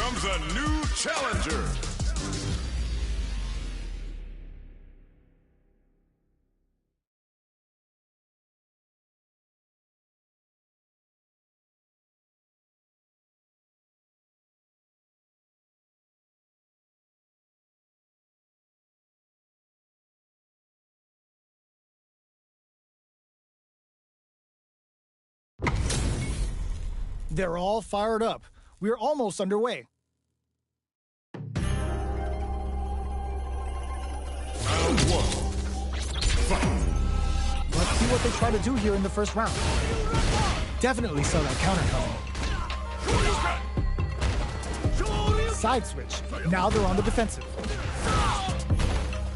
comes a new challenger. They're all fired up. We're almost underway. Round one. Fight. Let's see what they try to do here in the first round. Definitely saw that counter coming. Side switch. Now they're on the defensive.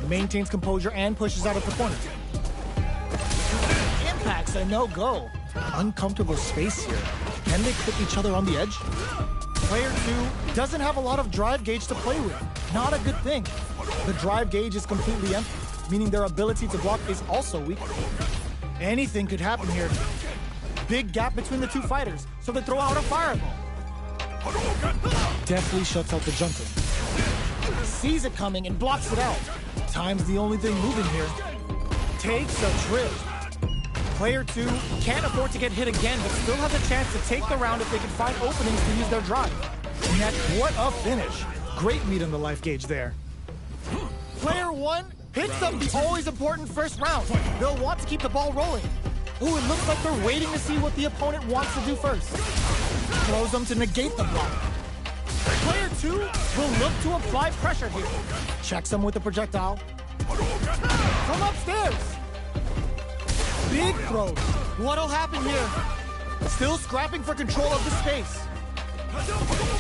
Maintains composure and pushes out a opponent. Impact's a no-go. Uncomfortable space here. Can they put each other on the edge? Player 2 doesn't have a lot of drive gauge to play with. Not a good thing. The drive gauge is completely empty, meaning their ability to block is also weak. Anything could happen here. Big gap between the two fighters, so they throw out a fireball. Deftly shuts out the jumping. Sees it coming and blocks it out. Time's the only thing moving here. Takes a trip. Player 2 can't afford to get hit again, but still has a chance to take the round if they can find openings to use their drive. Yet, what a finish. Great meat on the life gauge there. Player 1 hits them the always important first round. They'll want to keep the ball rolling. Ooh, it looks like they're waiting to see what the opponent wants to do first. Throws them to negate the block. Player 2 will look to apply pressure here. Checks them with a projectile. From upstairs. Big throws. What'll happen here? Still scrapping for control of the space.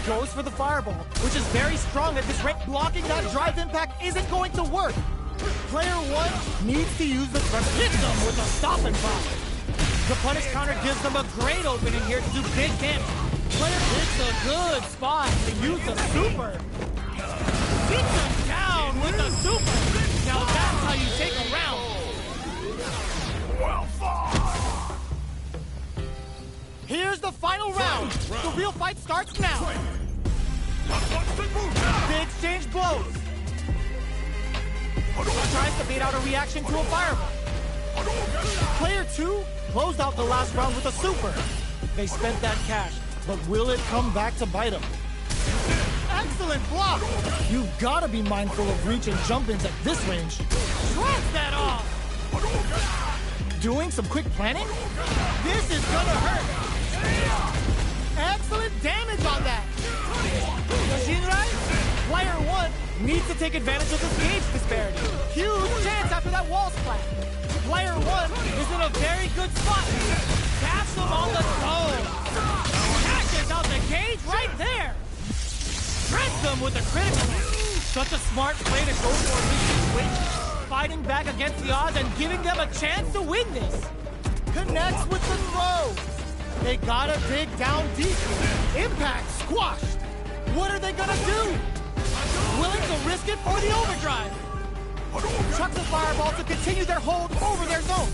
Goes for the fireball, which is very strong at this rate. Blocking that drive impact isn't going to work. Player 1 needs to use the front. Hits them with a stop and pop. The punish counter gives them a great opening here to do big damage. Player hits a good spot to use the super. Beats them down with the super. Now that's how you take a round. Well fought. Here's the final round. The real fight starts now. The exchange blows. Tries to bait out a reaction to a fireball. Player 2 closed out the last round with a super. They spent that cash, but will it come back to bite them? Excellent block. You've got to be mindful of reach and jump-ins at this range. Shreds that off. Doing some quick planning? This is gonna hurt. Excellent damage on that. Player 1 needs to take advantage of this gauge disparity. Huge chance after that wall splat. Player 1 is in a very good spot. Taps him on the toe. Catches out the gauge right there. Shreds them with a critical. Such a smart play to go for a switch. Fighting back against the odds and giving them a chance to win this. Connects with the throw. They gotta dig down deep. Impact squashed. What are they gonna do? Willing to risk it for the overdrive. Chucks a fireball to continue their hold over their zone.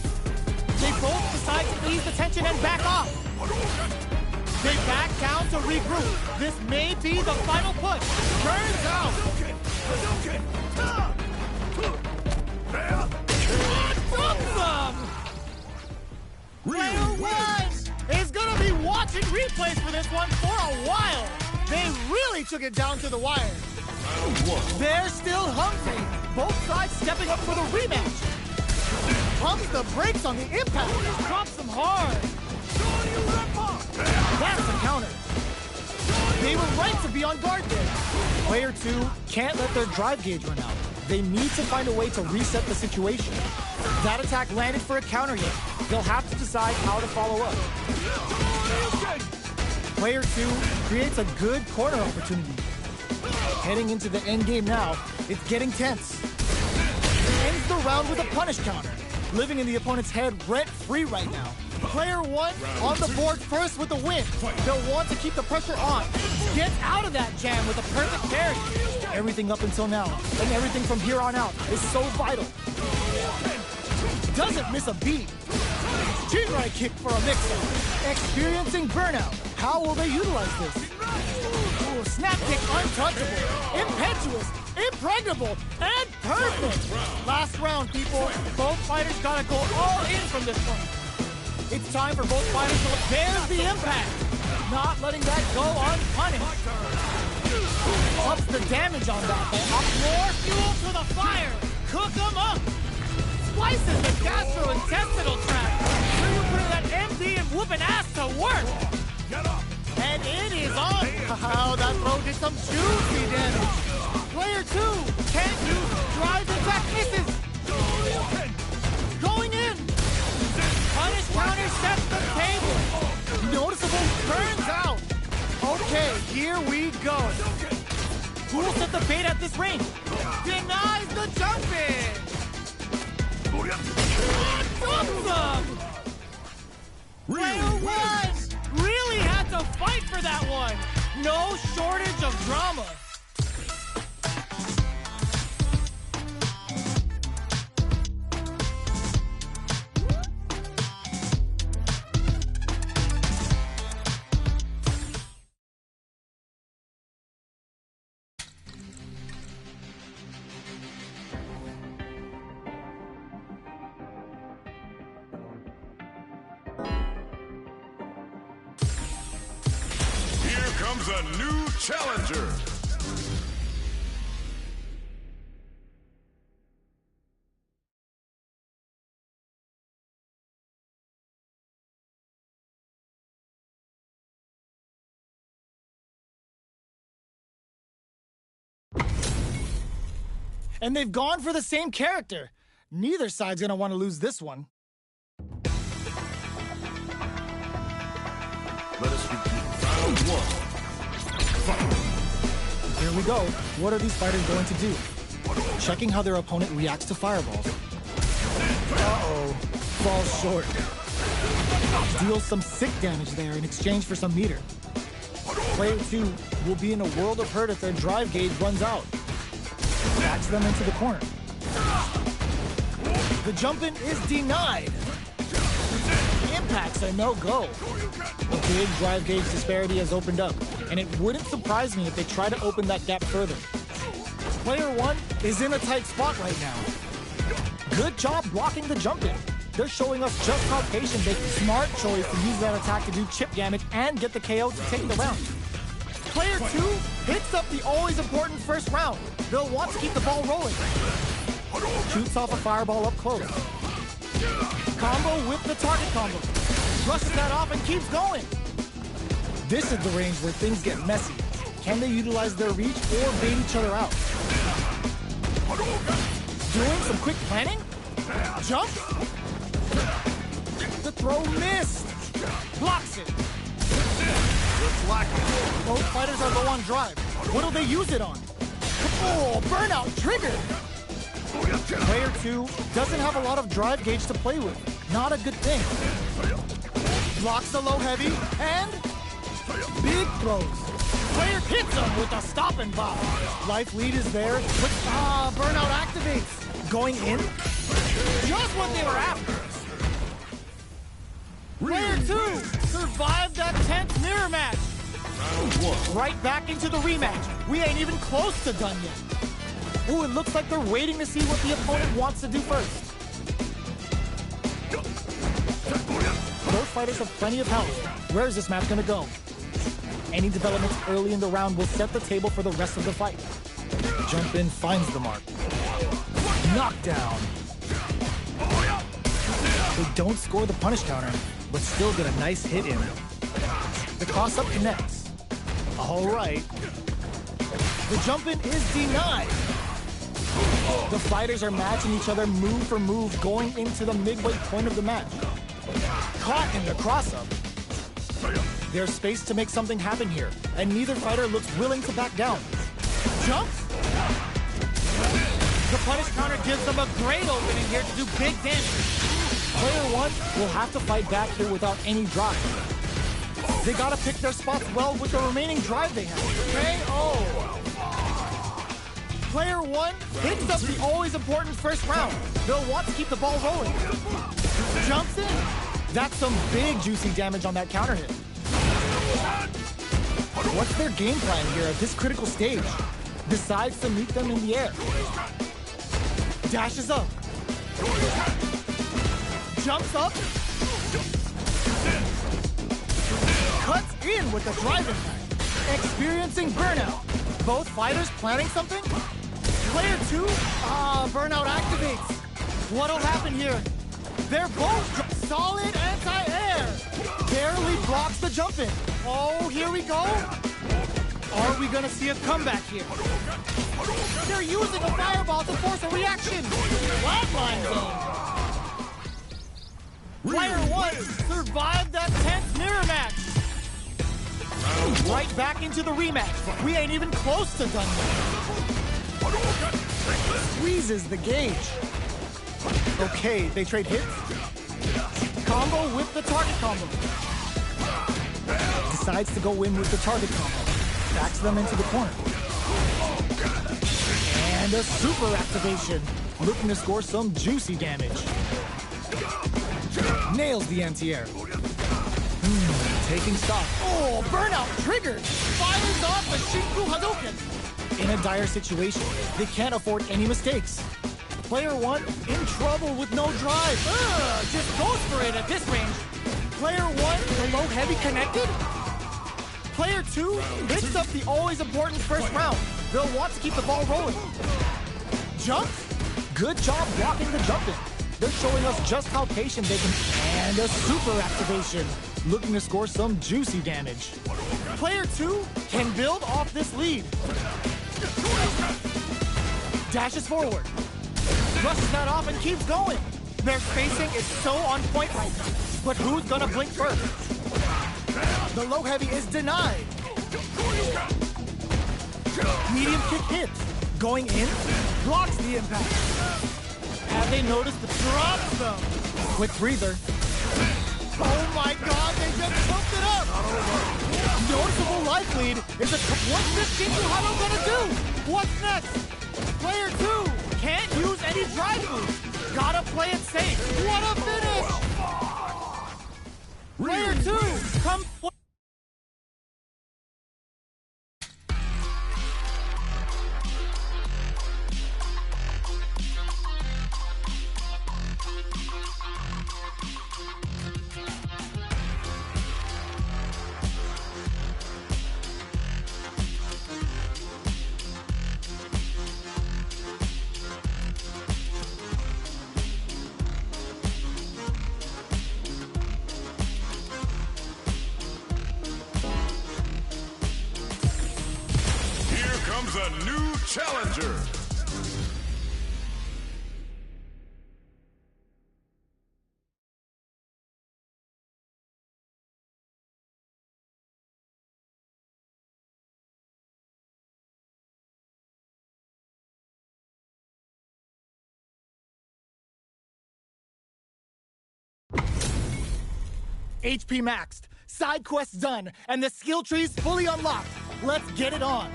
They both decide to ease the tension and back off. They back down to regroup. This may be the final push. Turns out. Awesome! Player 1 is gonna be watching replays for this one for a while. They really took it down to the wire. They're still hungry. Both sides stepping up for the rematch. Pumps the brakes on the impact. Drops them hard. That's a counter. They were right to be on guard there. Player 2 can't let their drive gauge run out. They need to find a way to reset the situation. That attack landed for a counter hit. They'll have to decide how to follow up. Player 2 creates a good corner opportunity. Heading into the end game now, it's getting tense. Ends the round with a punish counter, living in the opponent's head rent-free right now. Player 1 on the board first with the win. They'll want to keep the pressure on. Gets out of that jam with a perfect parry. Everything up until now, and everything from here on out, is so vital. Doesn't miss a beat. Shinrai kick for a mix-up. Experiencing burnout. How will they utilize this? Ooh, snap kick untouchable. Impetuous. Impregnable. And perfect. Last round, people. Both fighters gotta go all in from this point. It's time for both fighters to look. There's the impact. Not letting that go unpunished. Ups the damage on that. Up more fuel to the fire. Cook them up. Slices the gastrointestinal tract. Sure you putting that MD and whooping ass to work. And it is on. How that throw did some juicy damage. Player 2 can't use drive attack misses. Going in. Punish counter sets the table. Noticeable turns out. Okay, here we go. Who will set the bait at this range? Denies the jump in. Awesome! Player 1 really had to fight for that one. No shortage of drama. Comes a new challenger. And they've gone for the same character. Neither side's gonna want to lose this one. Let us begin. Round 1. Here we go. What are these fighters going to do? Checking how their opponent reacts to fireballs. Uh-oh. Falls short. Deals some sick damage there in exchange for some meter. Player 2 will be in a world of hurt if their drive gauge runs out. Backs them into the corner. The jump-in is denied. Impacts are no-go. A big drive gauge disparity has opened up, and it wouldn't surprise me if they try to open that gap further. Player 1 is in a tight spot right now. Good job blocking the jump-in. They're showing us just how patient they can. Smart choice to use that attack to do chip damage and get the KO to take the round. Player 2 hits up the always important first round. They'll want to keep the ball rolling. Shoots off a fireball up close. Combo with the target combo. Brushes that off and keeps going. This is the range where things get messy. Can they utilize their reach or bait each other out? Doing some quick planning? Jump? The throw missed. Blocks it. Both fighters are low on drive. What will they use it on? Oh, burnout triggered. Player 2 doesn't have a lot of drive gauge to play with. Not a good thing. Blocks the low heavy and big throws. Player hits him with a stop and bop. Life lead is there, but burnout activates. Going in? Just what they were after. Player 2 survived that tense mirror match. Right back into the rematch. We ain't even close to done yet. Ooh, it looks like they're waiting to see what the opponent wants to do first. Both fighters have plenty of health. Where is this match gonna go? Any developments early in the round will set the table for the rest of the fight. Jump in finds the mark. Knockdown. They don't score the punish counter, but still get a nice hit in. The cross-up connects. All right. The jump-in is denied. The fighters are matching each other move for move going into the midway point of the match. Caught in the cross-up. There's space to make something happen here, and neither fighter looks willing to back down. Jumps? The punish counter gives them a great opening here to do big damage. Player 1 will have to fight back here without any drive. They gotta pick their spots well with the remaining drive they have. KO! Player 1 hits up the always important first round. They'll want to keep the ball rolling. Jumps in. That's some big juicy damage on that counter hit. What's their game plan here at this critical stage? Decides to meet them in the air. Dashes up. Jumps up. Cuts in with the drive impact. Experiencing burnout. Both fighters planning something? Player 2? Burnout activates. What'll happen here? They're both solid anti-air. Barely blocks the jump in. Oh, here we go. Are we gonna see a comeback here? They're using a fireball to force a reaction. Flatline zone. Player 1 survived that tense mirror match. Right back into the rematch. We ain't even close to done yet. Squeezes the gauge. Okay, they trade hits. Combo with the target combo. Decides to go in with the target combo. Backs them into the corner. And a super activation. Looking to score some juicy damage. Nails the anti-air. Taking stock. Oh, burnout triggered. Fires off the Shinku Hadouken. In a dire situation, they can't afford any mistakes. Player 1 in trouble with no drive. Just goes for it at this range. Player 1, the low heavy connected. Player 2 picks up the always important first round. They'll want to keep the ball rolling. Jump. Good job blocking the jump in. They're showing us just how patient they can. And a super activation. Looking to score some juicy damage. Player 2 can build off this lead. Dashes forward. Rushes that off and keeps going. Their spacing is so on point right now. But who's gonna blink first? The low heavy is denied. Medium kick hits. Going in, blocks the impact. Have they noticed the drops though? Quick breather. Oh my god, they just pumped it up! Noticeable life lead is what's this Shinku Hado gonna do? What's next? Player 2 can't use any drive moves. Gotta play it safe. What a finish! Player 2 comes. A new challenger. HP maxed, side quests done, and the skill tree's fully unlocked. Let's get it on.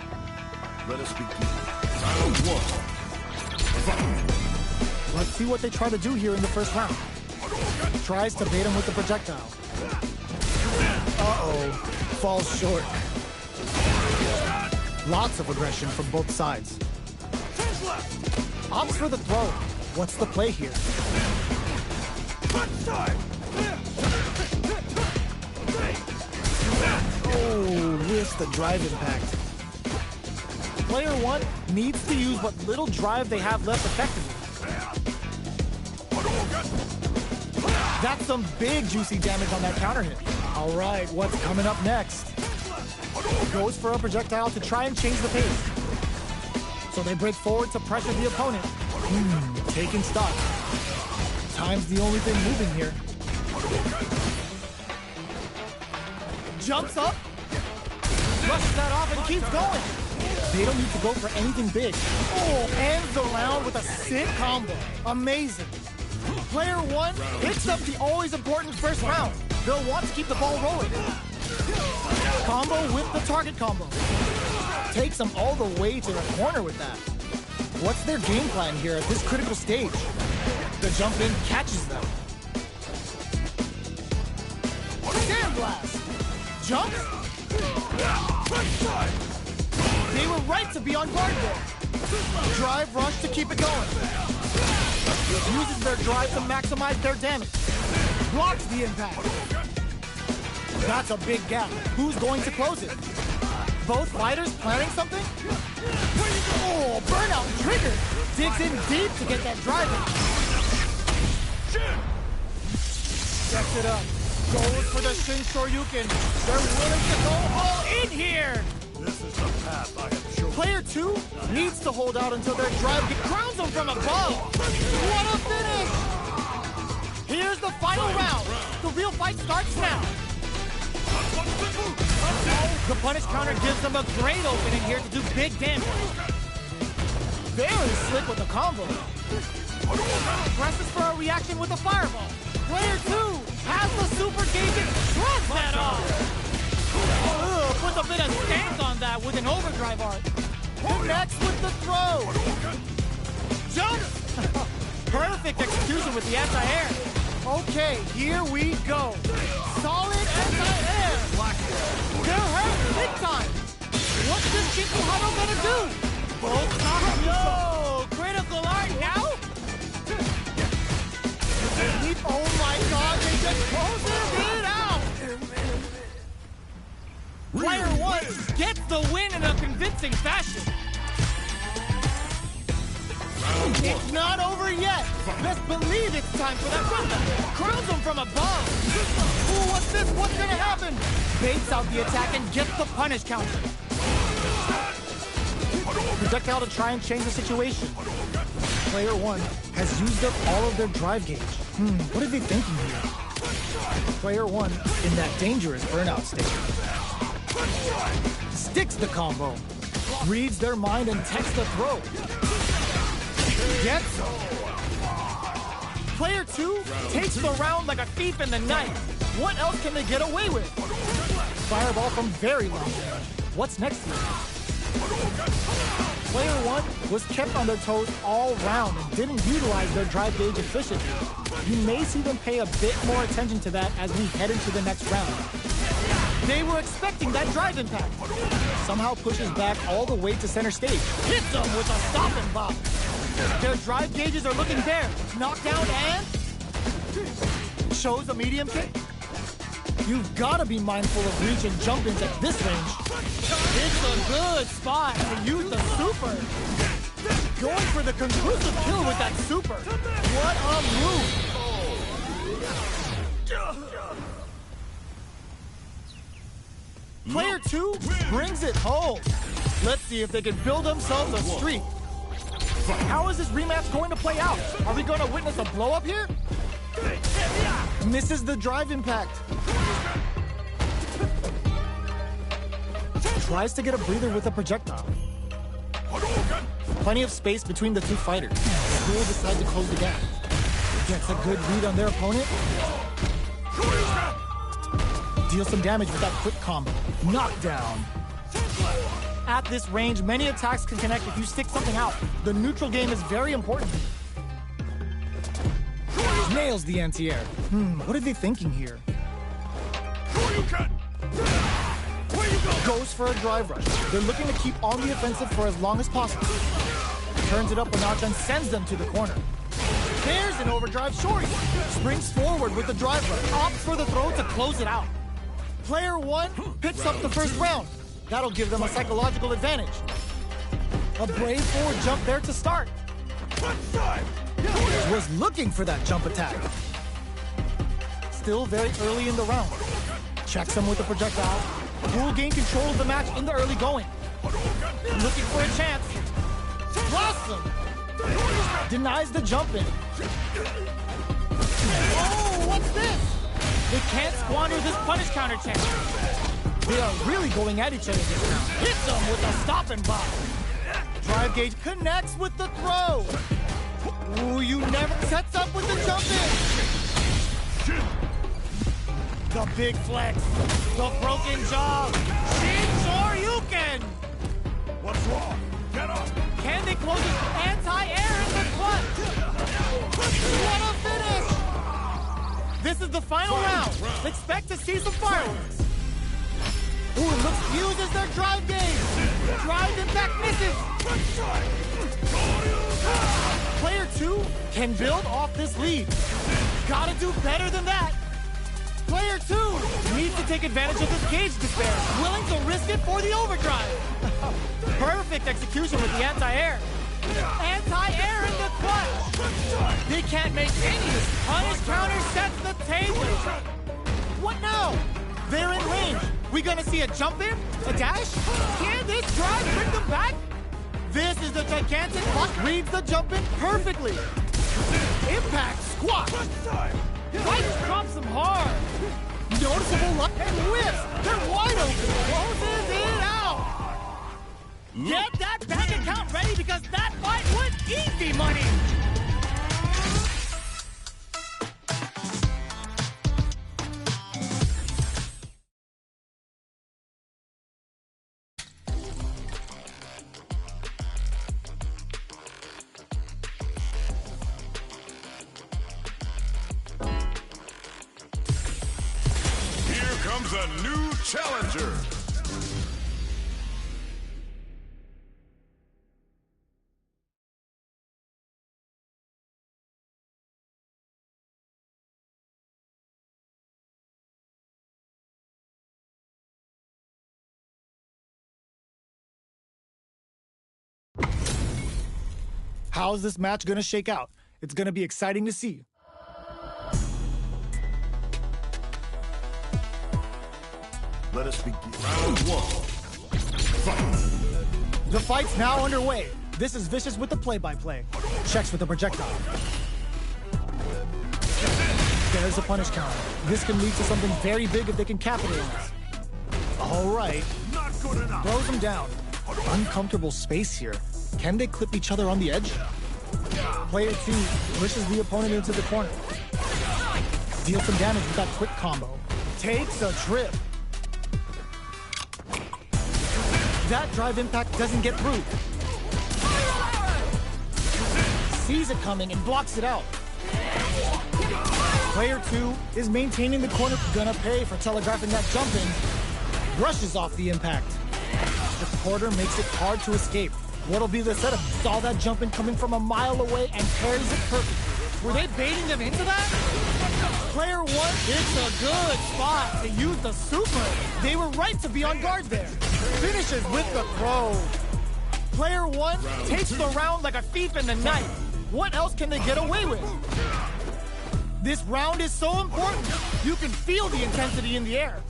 Let us begin. Round 1. Let's see what they try to do here in the first round. Tries to bait him with the projectile. Uh-oh. Falls short. Lots of aggression from both sides. Opts for the throw. What's the play here? Oh, missed the drive impact. Player 1 needs to use what little drive they have left effectively. That's some big juicy damage on that counter hit. All right, what's coming up next? Goes for a projectile to try and change the pace. So they break forward to pressure the opponent. Taking stock. Time's the only thing moving here. Jumps up. Rushes that off and keeps going. They don't need to go for anything big. Oh, ends the round with a sick combo. Amazing. Player 1 picks up the always important first round. They'll want to keep the ball rolling. Combo with the target combo. Takes them all the way to the corner with that. What's their game plan here at this critical stage? The jump in catches them. blast. Jumps? They were right to be on guard there. Drive rush to keep it going. Uses their drive to maximize their damage. Blocks the impact. That's a big gap. Who's going to close it? Both fighters planning something? Oh, burnout triggered. Digs in deep to get that drive in. Sets it up. Goes for the Shin Shoryuken. They're willing to go all in here. This is the path I have chosen. Player 2 needs to hold out until their drive crowns them from above. What a finish! Here's the final round. The real fight starts now. The punish counter gives them a great opening here to do big damage. Very slick with the combo. Presses for a reaction with a fireball. Player 2 has the super gauge and shrugs that off. Puts a bit of stank on that with an overdrive art. Connects with the throw. Jumps! Perfect execution with the anti-air. Okay, here we go. Solid anti-air. They're hurt big time. What's this Shikuhado gonna do? Both knocked. Yo, critical art now? Oh my god, they just closed it out. Player 1 gets the win in a convincing fashion. It's not over yet. Best believe it's time for that comeback. Crowns him from above. Ooh, what's this? What's gonna happen? Baits out the attack and gets the punish counter. Projectile to try and change the situation. Player 1 has used up all of their drive gauge. What are they thinking here? Player 1 in that dangerous burnout state. Sticks the combo. Reads their mind and takes the throw. Gets him. Player 2 takes the round like a thief in the night. What else can they get away with? Fireball from very long range. What's next here? Player 1 was kept on their toes all round and didn't utilize their drive gauge efficiently. You may see them pay a bit more attention to that as we head into the next round. They were expecting that drive impact. Somehow pushes back all the way to center stage. Hits them with a stop and bop. Their drive gauges are looking bare. Knockdown and shows a medium kick. You've got to be mindful of reach and jump-ins at this range. It's a good spot to use the super. Going for the conclusive kill with that super. What a move. Player 2 brings it home. Let's see if they can build themselves a streak. How is this rematch going to play out? Are we going to witness a blow-up here? Misses the drive impact. Tries to get a breather with a projectile. Plenty of space between the two fighters. Who will decide to close the gap? Gets a good read on their opponent. Deals some damage with that quick combo. Knockdown. At this range, many attacks can connect if you stick something out. The neutral game is very important. Nails the anti-air. What are they thinking here? Goes for a drive rush. They're looking to keep on the offensive for as long as possible. Turns it up a notch and sends them to the corner. There's an overdrive short. Springs forward with the drive rush. Opts for the throw to close it out. Player 1 picks up the first round. That'll give them a psychological advantage. A brave forward jump there to start. Was looking for that jump attack. Still very early in the round. Checks him with the projectile. Will gain control of the match in the early going. Looking for a chance. Blossom! Denies the jump in. Oh, what's this? They can't squander this punish counter chance. They are really going at each other this round. Hits them with a stop and bop. Drive gauge connects with the throw. Ooh, you never sets up with the jump in. The big flex. The broken jaw. Shin Shoryuken. What's wrong? Get up! Can they close this anti-air in the clutch? What a finish! This is the final round. Expect to see some fireworks. Ooh, it looks uses their drive game. Drive impact misses. Player 2 can build off this lead. Gotta do better than that. Player 2 needs to take advantage of this gauge despair, willing to risk it for the overdrive. Perfect execution with the anti-air. Anti-air in the clutch. They can't make any. Punish counter sets the table. What now? They're in range. We gonna see a jump in? A dash? Can this drive bring them back? This is the gigantic block. Reads the jump in perfectly. Impact squat. Fights drops them hard. Noticeable luck and whiffs. They're wide open. Closes it out. Get that bank account ready because that fight was easy money. Here comes a new challenger. How's this match gonna shake out? It's gonna be exciting to see. Let us begin. Round 1. Fight. The fight's now underway. This is Vicious with the play-by-play. Checks with the projectile. There's a punish counter. This can lead to something very big if they can capitalize. All right. Not good enough. Throws them down. Uncomfortable space here. Can they clip each other on the edge? Player 2 pushes the opponent into the corner. Deals some damage with that quick combo. Takes a trip. That drive impact doesn't get through. Sees it coming and blocks it out. Player 2 is maintaining the corner. Gonna pay for telegraphing that jump in. Brushes off the impact. The quarter makes it hard to escape. What'll be the setup? Saw that jump in coming from a mile away and parries it perfectly. Were they baiting them into that? Player 1, it's a good spot to use the super. They were right to be on guard there. Finishes with the throw. Player 1 takes the round like a thief in the night. What else can they get away with? This round is so important. You can feel the intensity in the air.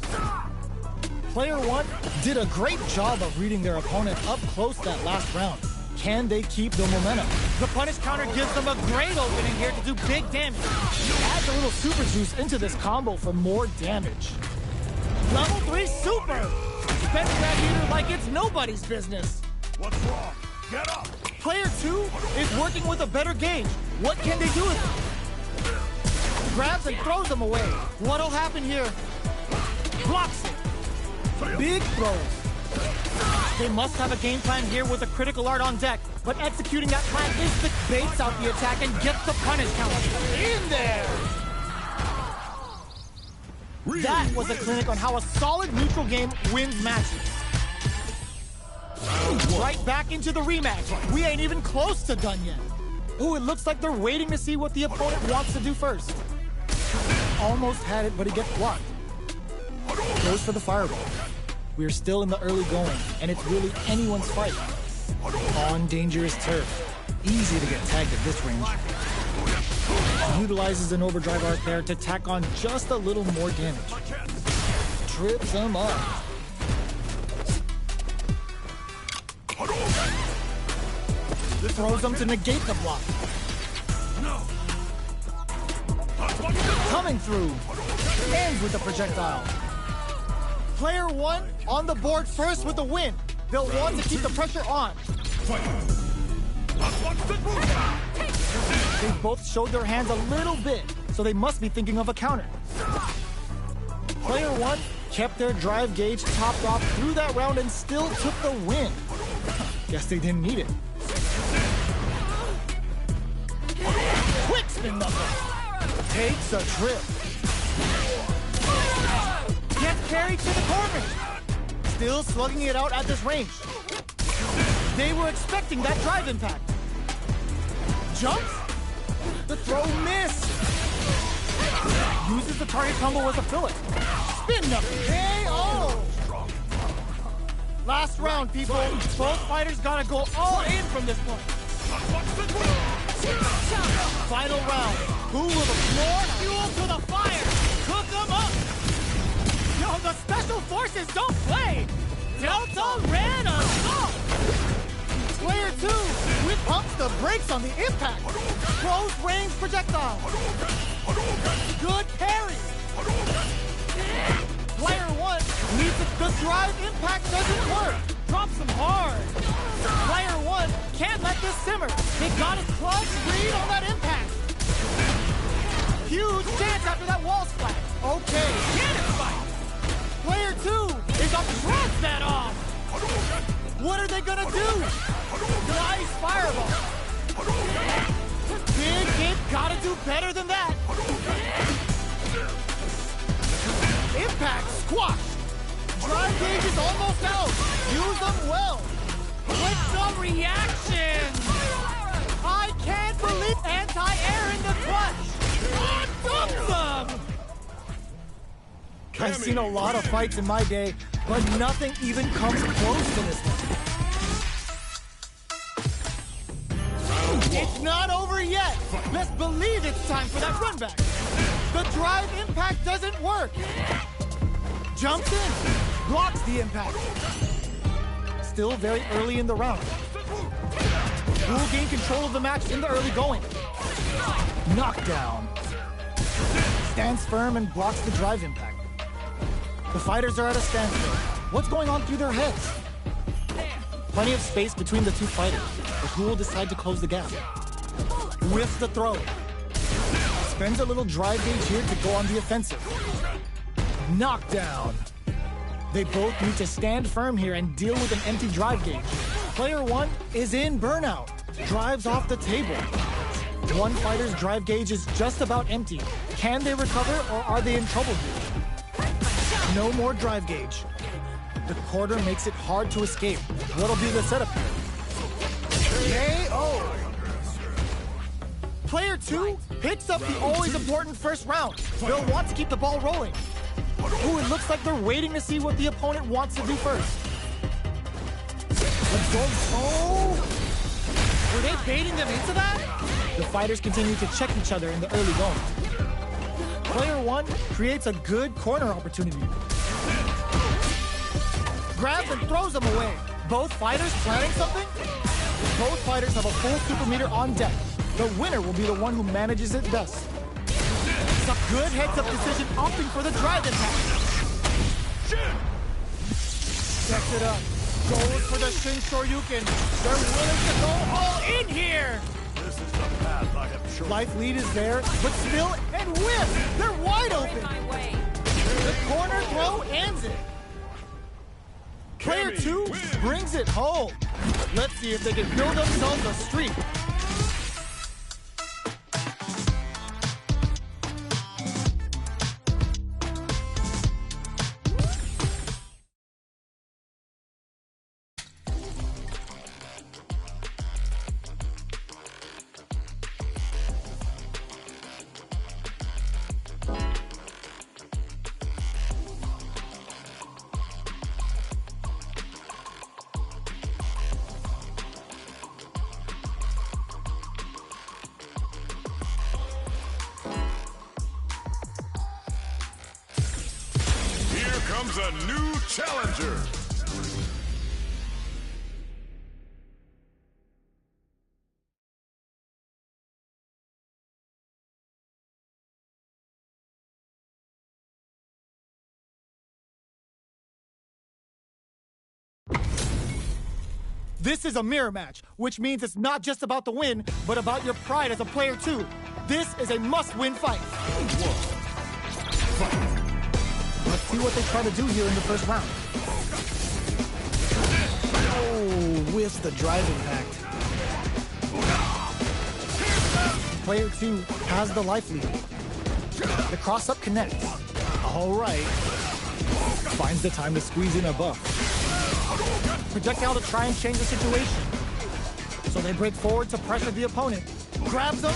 Player 1 did a great job of reading their opponent up close that last round. Can they keep the momentum? The punish counter gives them a great opening here to do big damage. Adds a little super juice into this combo for more damage. Level 3 super! Spends that meter like it's nobody's business. What's wrong? Get up! Player 2 is working with a better gauge. What can they do with it? Grabs and throws them away. What'll happen here? Blocks it. Big throws. They must have a game plan here with a critical art on deck, but executing that plan is the baits out the attack and gets the punish counter. In there! That was a clinic on how a solid neutral game wins matches. Right back into the rematch. We ain't even close to done yet. Ooh, it looks like they're waiting to see what the opponent wants to do first. Almost had it, but it gets blocked. Goes for the fireball. We're still in the early going, and it's really anyone's fight. On dangerous turf. Easy to get tagged at this range. Utilizes an overdrive art there to tack on just a little more damage. Trips him up. Throws them to negate the block. Coming through. Ends with the projectile. Player 1 on the board first with the win. They'll want to keep the pressure on. They both showed their hands a little bit, so they must be thinking of a counter. Player 1 kept their drive gauge topped off through that round and still took the win. Guess they didn't need it. Quick spin knuckle. Takes a trip. Gets carried to the corner. Still slugging it out at this range. They were expecting that drive impact. Jumps. The throw missed. Uses the target combo as a filler. Spin up. KO. Last round, people. Both fighters gotta go all in from this point. Final round. Who will the floor? Fuel to the fire. Cook them up. Yo, the special forces don't play. Delta ran assault. Player 2 with pumps the brakes on the impact. Close range projectile. Good parry. Player 1 needs the drive impact doesn't work. Drops him hard. Player 1 can't let this simmer. They got his clutch read on that impact. Huge chance after that wall splash. Okay, cannon fight. Player 2 is up to drop that off. What are they gonna do? Nice fireball. Big hit, gotta do better than that. Impact squash. Drive gauge is almost out. Use them well. With some reaction. I can't believe anti-air in the clutch. Awesome. I've seen a lot of fights in my day, but nothing even comes close to this one. It's not over yet. Let's believe it's time for that run back. The drive impact doesn't work. Jumps in, blocks the impact. Still very early in the round. Will gain control of the match in the early going. Knockdown. Stands firm and blocks the drive impact. The fighters are at a standstill. What's going on through their heads? Plenty of space between the two fighters, but who will decide to close the gap? With the throw. Spends a little drive gauge here to go on the offensive. Knockdown. They both need to stand firm here and deal with an empty drive gauge. Player 1 is in burnout. Drives off the table. One fighter's drive gauge is just about empty. Can they recover or are they in trouble here? No more drive gauge. The quarter makes it hard to escape. What'll be the setup here? KO! Player 2 picks up the always important first round. They'll want to keep the ball rolling. Ooh, it looks like they're waiting to see what the opponent wants to do first. Were they baiting them into that? The fighters continue to check each other in the early going. Player 1 creates a good corner opportunity. Grabs and throws them away. Both fighters planning something? Both fighters have a full super meter on deck. The winner will be the one who manages it best. It's a good heads-up decision, opting for the drive impact. Sets it up. Goes for the Shin Shoryuken. They're willing to go all in here. This is the path I have chosen. Life lead is there, but still, and whip! They're wide open. The corner throw ends it. Player 2 brings it home. Let's see if they can build themselves a streak. Comes a new challenger. This is a mirror match, which means it's not just about the win, but about your pride as a player too. This is a must-win fight. Let's see what they try to do here in the first round. Oh, whiffs the drive impact. Player 2 has the life lead. The cross-up connects. All right. Finds the time to squeeze in a buff. Projectile to try and change the situation. So they break forward to pressure the opponent. Grabs them.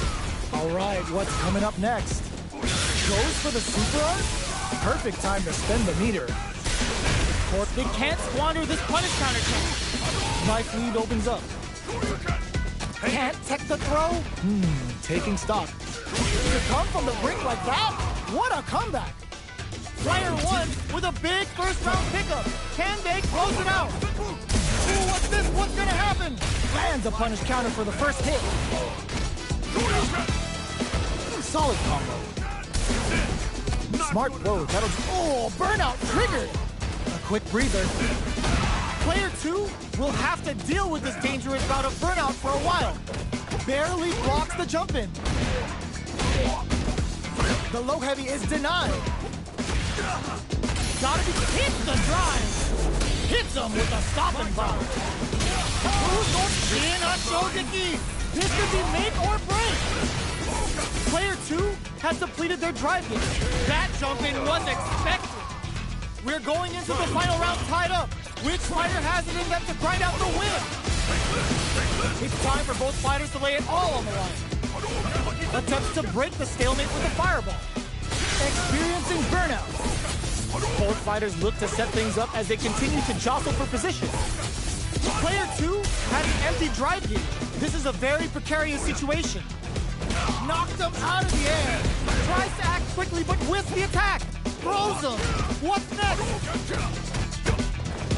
All right, what's coming up next? Goes for the super art? Perfect time to spend the meter. They can't squander this punish counter check. Knife lead opens up. Can't tech the throw? Taking stock. To come from the brink like that? What a comeback! Player one with a big first round pickup. Can they close it out? Ooh, what's this? What's gonna happen? Lands a punish counter for the first hit. Solid combo. Smart throw. That'll... Oh, burnout triggered. A quick breather. Player two will have to deal with this dangerous bout of burnout for a while. Barely blocks the jump in. The low heavy is denied. Gotta be hit the drive. Hits him with a stopping block. This could be make or break. Player two has depleted their drive game. That jump in was expected. We're going into the final round tied up. Which fighter has it in them to grind out the win? It's time for both fighters to lay it all on the line. Attempts to break the stalemate with a fireball. Experiencing burnout. Both fighters look to set things up as they continue to jostle for position. Player two has an empty drive gauge. This is a very precarious situation. Knocked him out of the air. Tries to act quickly but whiffs the attack. Throws him. What's next?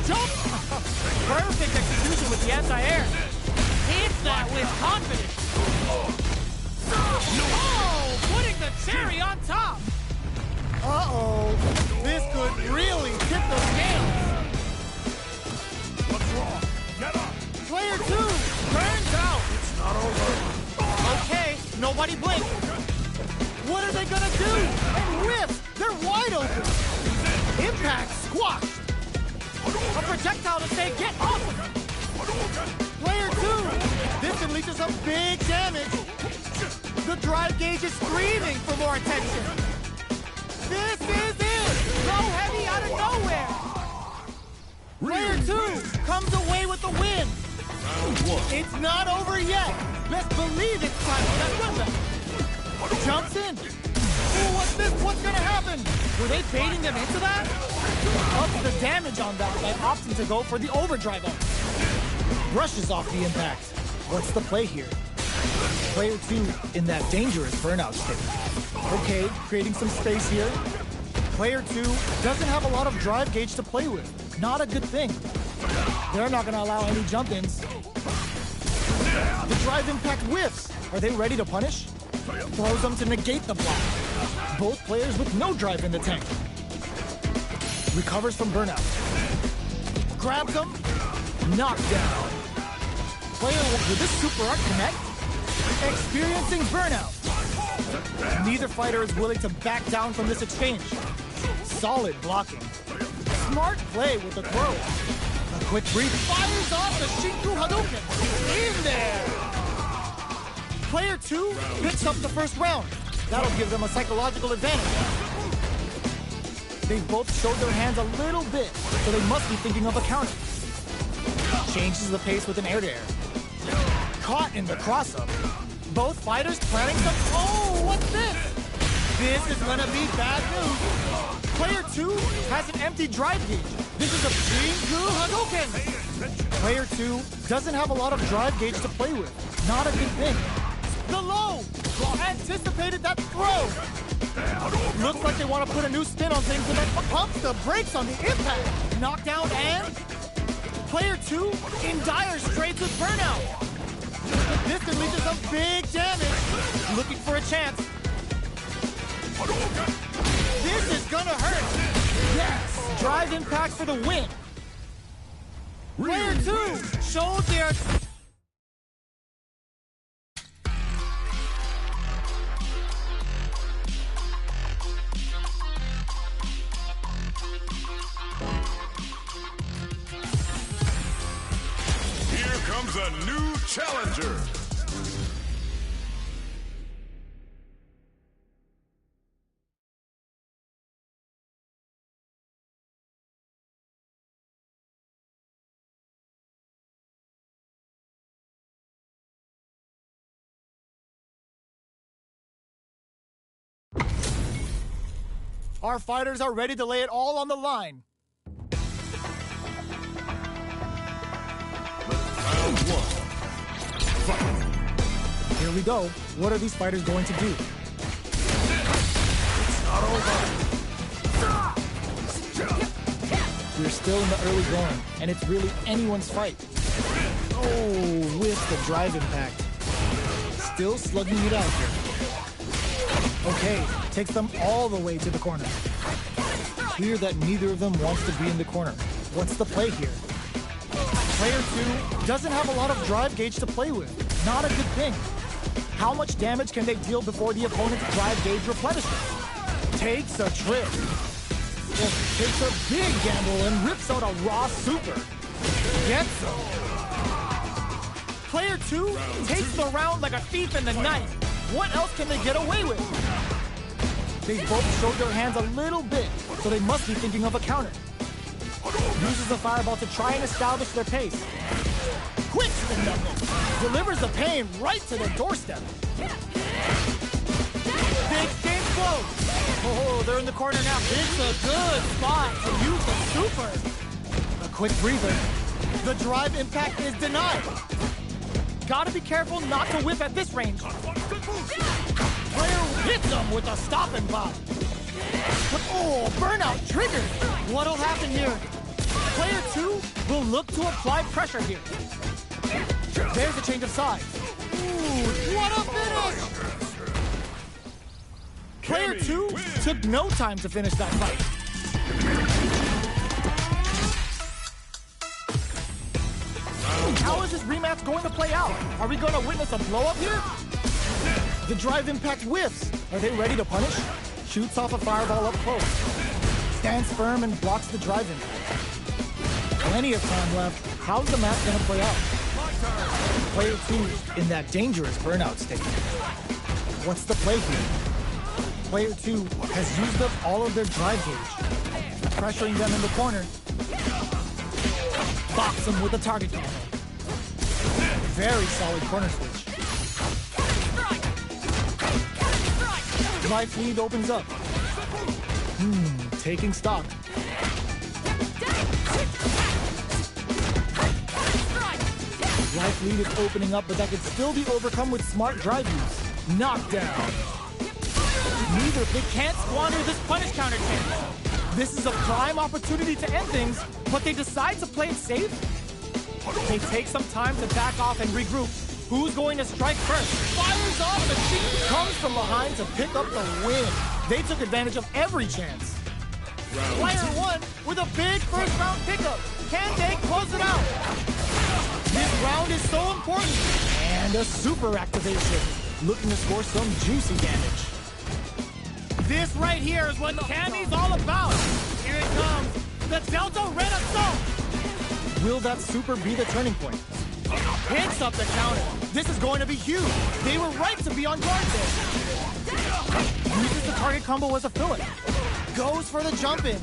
Jump! Perfect execution with the anti-air. Hits that with confidence. Oh, putting the cherry on top. Uh-oh. This could really tip the scales. What's wrong? Get up! Player two turns out. It's not over. Okay, nobody blink. What are they gonna do? And whiff! They're wide open. Impact squashed. A projectile to say, get off of him. Player two. This can lead to some big damage. The drive gauge is screaming for more attention. This is it. Low heavy out of nowhere. Player two comes away with the win. It's not over yet. Best believe it's time for that comeback. Jumps in. Ooh, what's this? What's gonna happen? Were they baiting them into that? Ups the damage on that by opting to go for the overdrive up. Brushes off the impact. What's the play here? Player two in that dangerous burnout state. Okay, creating some space here. Player two doesn't have a lot of drive gauge to play with. Not a good thing. They're not gonna allow any jump-ins. The drive impact whiffs. Are they ready to punish? Throws them to negate the block. Both players with no drive in the tank. Recovers from burnout. Grabs them. Knocked down. Player one, will this super art connect? Experiencing burnout. Neither fighter is willing to back down from this exchange. Solid blocking. Smart play with the throw. A quick breathe. Fires off the Shinku Hadouken. In there. Player two picks up the first round. That'll give them a psychological advantage. They've both showed their hands a little bit, so they must be thinking of a counter. Changes the pace with an air-to-air. Caught in the cross-up. Both fighters planning some... Oh, what's this? This is gonna be bad news. Player two has an empty drive gauge. This is a Shinku Hadouken. Player two doesn't have a lot of drive gauge to play with. Not a good thing. The low! Anticipated that throw! Looks like they want to put a new spin on things and then pumps the brakes on the impact! Knockdown and... Player two in dire straits with burnout! This could lead to some big damage! Looking for a chance. This is gonna hurt! Yes! Drive impact for the win! Player two showed their... Comes a new challenger. Our fighters are ready to lay it all on the line. Round one. Fight. Here we go. What are these fighters going to do? It's not over. We're still in the early going, and it's really anyone's fight. Oh, with the drive impact. Still slugging it out here. Okay, takes them all the way to the corner. Clear that neither of them wants to be in the corner. What's the play here? Player 2 doesn't have a lot of drive gauge to play with. Not a good thing. How much damage can they deal before the opponent's drive gauge replenishes? Takes a trip. Takes a big gamble and rips out a raw super. Gets him. Player 2 takes the round like a thief in the night. What else can they get away with? They both showed their hands a little bit, so they must be thinking of a counter. Uses the fireball to try and establish their pace. Quick spin knuckle. Delivers the pain right to their doorstep. Big game close. Oh, they're in the corner now. It's a good spot to use the super. A quick breather. The drive impact is denied. Gotta be careful not to whiff at this range. Player hits him with a stop and pop. Oh, burnout triggered. What'll happen here? Player 2 will look to apply pressure here. There's a change of sides. Ooh, what a finish! Player 2 took no time to finish that fight. How is this rematch going to play out? Are we going to witness a blow-up here? The drive impact whiffs. Are they ready to punish? Shoots off a fireball up close. Stands firm and blocks the drive impact. Plenty of time left. How's the match going to play out? Player 2 in that dangerous burnout state. What's the play here? Player 2 has used up all of their drive gauge. Pressuring them in the corner. Box them with a target combo. Very solid corner switch. Life lead opens up. Taking stock. Life lead is opening up, but that could still be overcome with smart drive use. Knockdown. They can't squander this punish counter chance. This is a prime opportunity to end things, but they decide to play it safe. They take some time to back off and regroup. Who's going to strike first? Fires off and she comes from behind to pick up the win. They took advantage of every chance. Player 1 with a big first round pickup. Can they close it out? This round is so important. And a super activation. Looking to score some juicy damage. This right here is what Candy's all about. Here it comes. The Delta Red Assault. Will that super be the turning point? Hits up the counter. This is going to be huge. They were right to be on guard there. Uses the target combo as a filler. Goes for the jump in.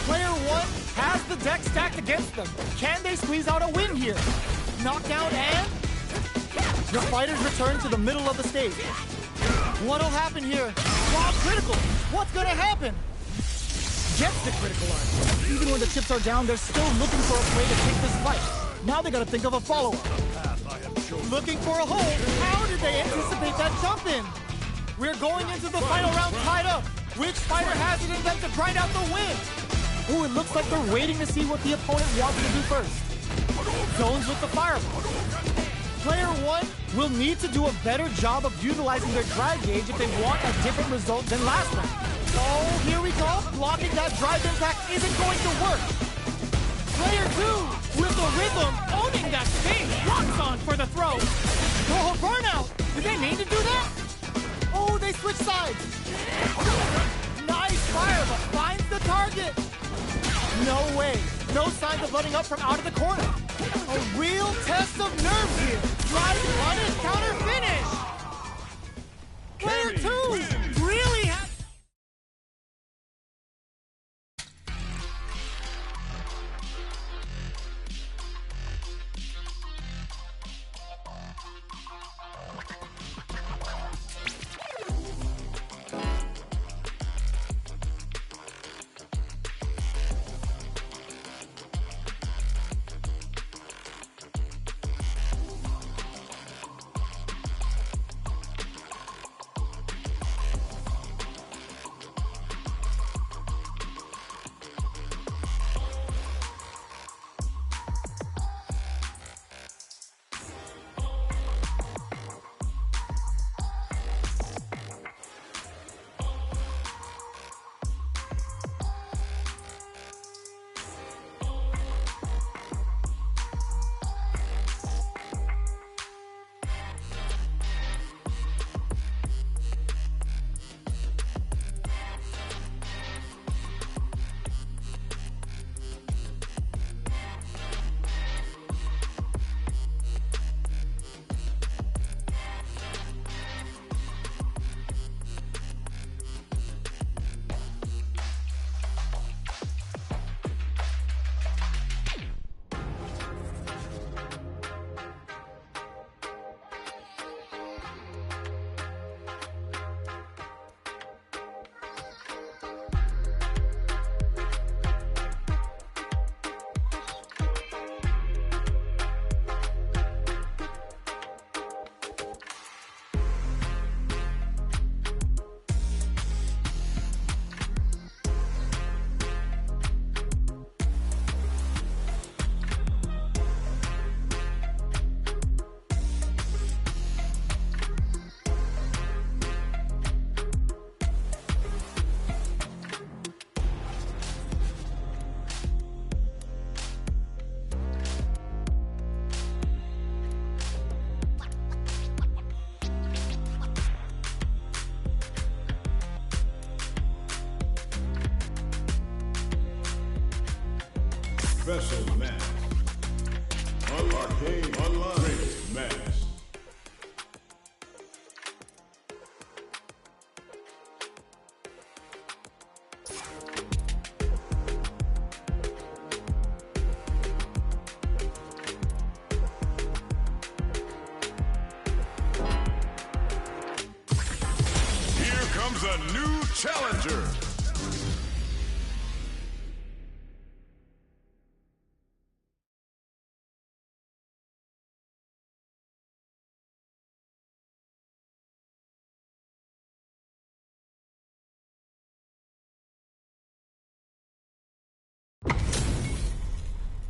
Player 1 has the deck stacked against them. Can they squeeze out a win here? Knockdown and the fighters return to the middle of the stage. What'll happen here? Wow, critical. What's gonna happen? Gets the critical art. Even when the chips are down, they're still looking for a way to take this fight. Now they gotta think of a follow-up. Looking for a hold. How did they anticipate that jump in? We're going into the final round tied up. Which fighter has it in them to grind out the win? Ooh, it looks like they're waiting to see what the opponent wants to do first. Zones with the fireball. Player 1 will need to do a better job of utilizing their drive gauge if they want a different result than last round. Oh, here we go. Blocking that drive impact isn't going to work. Player 2 with the rhythm, owning that space. Locks on for the throw. Oh, burnout. Did they mean to do that? Oh, they switch sides. Nice fire, but finds the target. No way. No signs of letting up from out of the corner. A real test of nerves here. Drive punish, counter finish. Player 2 really has... Special match. Arcade Online match. Here comes a new challenger.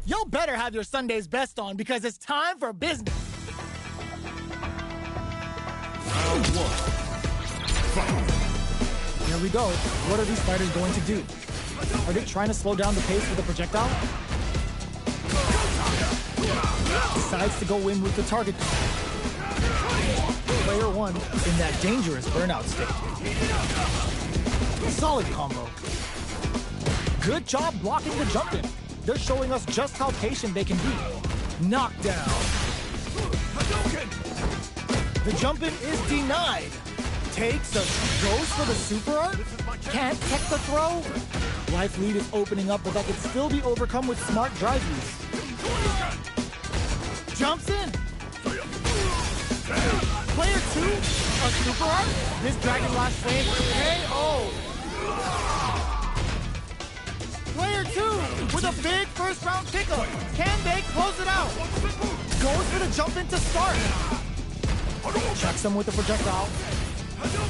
Y'all better have your Sunday's best on because it's time for business. Round one. Fight. Here we go. What are these fighters going to do? Are they trying to slow down the pace with the projectile? Decides to go in with the target. Player one in that dangerous burnout state. Solid combo. Good job blocking the jump in. They're showing us just how patient they can be. Knockdown. The jump in is denied. Takes goes for the super art. Can't tech the throw. Life lead is opening up, but that can still be overcome with smart drive use. Jumps in. Player two, a super art. This Dragon Lash Flame KO. Player two with a big first round pickup. Can they close it out? Goes for the jump in to start. Checks them with the projectile.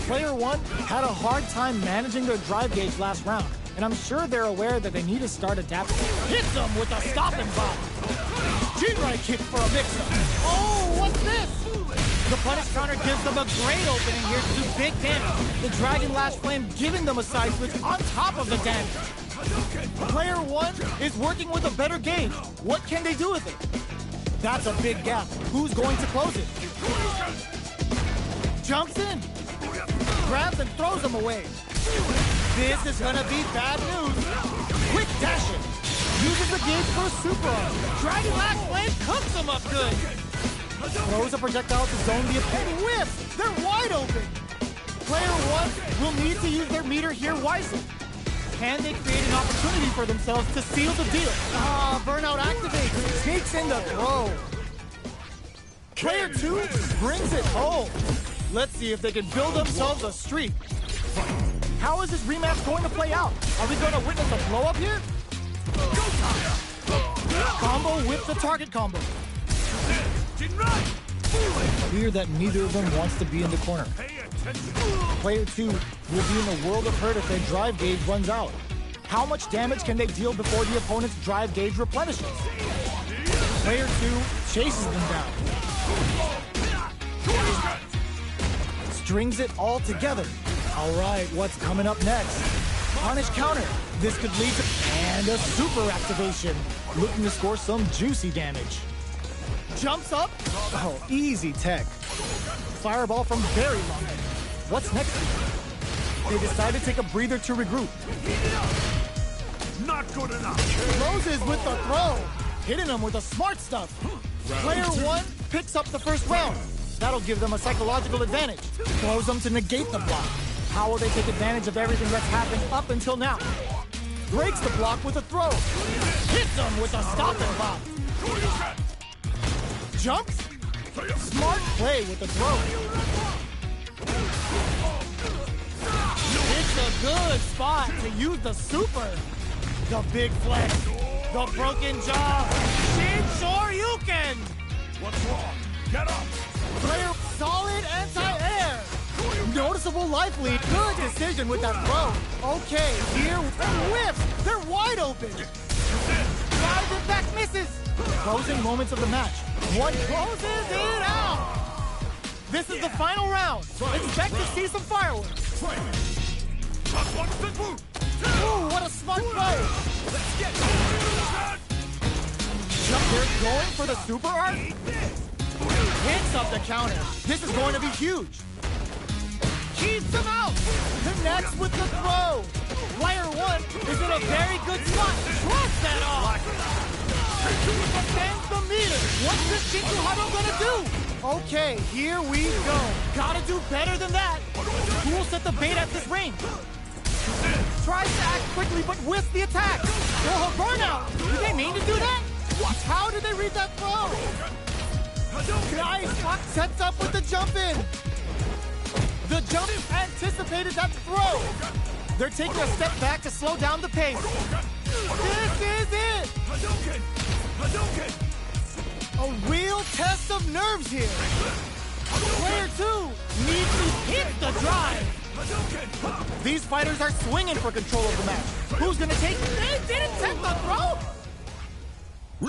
Player one had a hard time managing their drive gauge last round, and I'm sure they're aware that they need to start adapting. Hits them with a stopping bomb. G-right kick for a mix-up. Oh, what's this? The punish counter gives them a great opening here to do big damage. The Dragon Lash Flame giving them a side switch on top of the damage. Player one is working with a better gauge. What can they do with it? That's a big gap. Who's going to close it? Jumps in. Grabs and throws them away. This is gonna be bad news. Quick dashing. Uses the gauge for a super arm. Dragon Lash Flame cooks them up good. Throws a projectile to zone the opponent. Whiffs! They're wide open. Player one will need to use their meter here wisely. Can they create an opportunity for themselves to seal the deal? Burnout activates. Sneaks in the throw. Player two brings it home. Let's see if they can build themselves a streak. How is this rematch going to play out? Are we going to witness a blow-up here? Combo with the target combo. Clear that neither of them wants to be in the corner. Player two will be in a world of hurt if their drive gauge runs out. How much damage can they deal before the opponent's drive gauge replenishes? Player two chases them down. Strings it all together. All right, what's coming up next? Punish counter. This could lead to... And a super activation. Looking to score some juicy damage. Jumps up. Oh, easy tech. Fireball from very long. What's next? They decide to take a breather to regroup. Not good enough. Closes with the throw. Hitting them with the smart stuff. Player one picks up the first round. That'll give them a psychological advantage. Throws them to negate the block. How will they take advantage of everything that's happened up until now? Breaks the block with a throw. Hits them with a stopping bomb. Jumps. Smart play with the throw. It's a good spot to use the super. The big flex. The broken jaw. Shin Shoryuken. What's wrong? Get up. Player solid anti-air. Noticeable life lead. Good decision with that throw. Okay, here and whiffs. They're wide open. Drive it back, misses. Closing moments of the match. One closes it out. This is the final round. Expect to see some fireworks. Ooh, what a smart play. Let's get They're going for the super art. Hits up the counter. This is going to be huge. Keeps them out. Connects with the throw. Player 1 is in a very good spot. Drops that off. Defends the meter. What's this Jinju Huddle gonna do? Okay, here we go. Gotta do better than that. Who will set the bait at this range? Tries to act quickly, but whiffs the attack. Oh, burnout! Did they mean to do that? How did they read that throw? Nice! Sets up with the jump in. The jump anticipated that throw. They're taking a step back to slow down the pace. This is it! A real test of nerves here. Player 2 needs to hit the drive. These fighters are swinging for control of the match. Who's gonna take it? They didn't take the throw!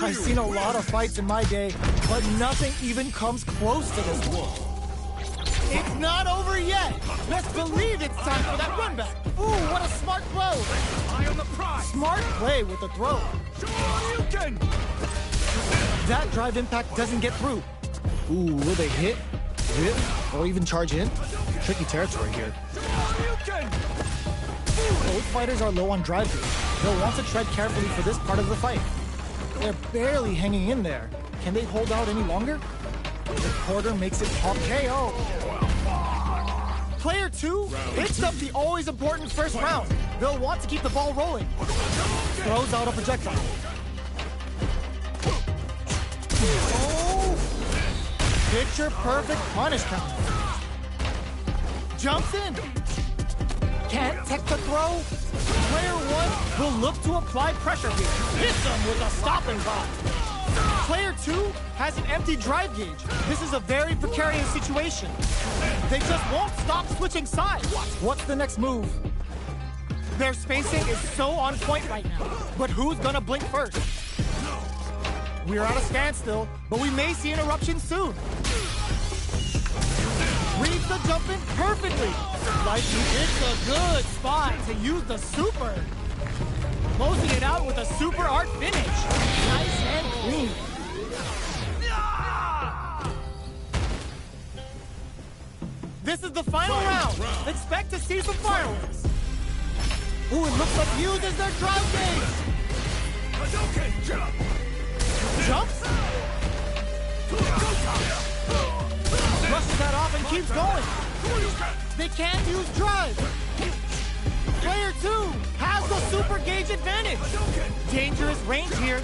I've seen a lot of fights in my day, but nothing even comes close to this one. It's not over yet. Best believe it's time for that run back. Ooh, what a smart throw. Eye on the prize. Smart play with the throw. That drive impact doesn't get through. Ooh, will they hit, whip, or even charge in? Tricky territory here. Both fighters are low on drive here. They'll want to tread carefully for this part of the fight. They're barely hanging in there. Can they hold out any longer? The quarter makes it pop KO. Player 2 picks up the always important first round. They'll want to keep the ball rolling. Throws out a projectile. Oh! Picture perfect punish count. Jumps in. Can't tech the throw. Player 1 will look to apply pressure here. Hits him with a stopping block. Player 2 has an empty drive gauge. This is a very precarious situation. They just won't stop switching sides. What's the next move? Their spacing is so on point right now. But who's gonna blink first? We're at a standstill, but we may see an eruption soon. Reads the jump in perfectly. Like it's a good spot to use the super. Closing it out with a super art finish. Nice and clean. This is the final round. Expect to see some fireworks. Ooh, it looks like uses their drive gauge. Jumps. Brushes that off and keeps going. They can't use drive. Player 2 has the super gauge advantage. Dangerous range here.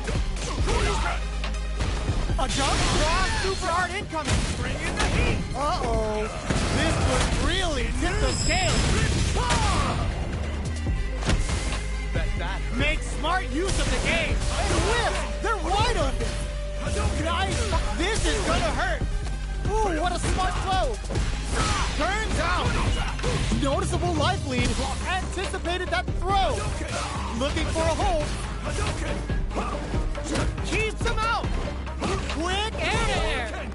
A jump, cross, super art incoming. Bring in the heat. Uh-oh. This would really tip the scale. Make smart use of the game. And whip. They're wide open. Nice. This is gonna hurt. Ooh, what a smart throw. Turns out. Noticeable life lead. Anticipated that throw. Looking for a hold. Keeps him out. Quick air.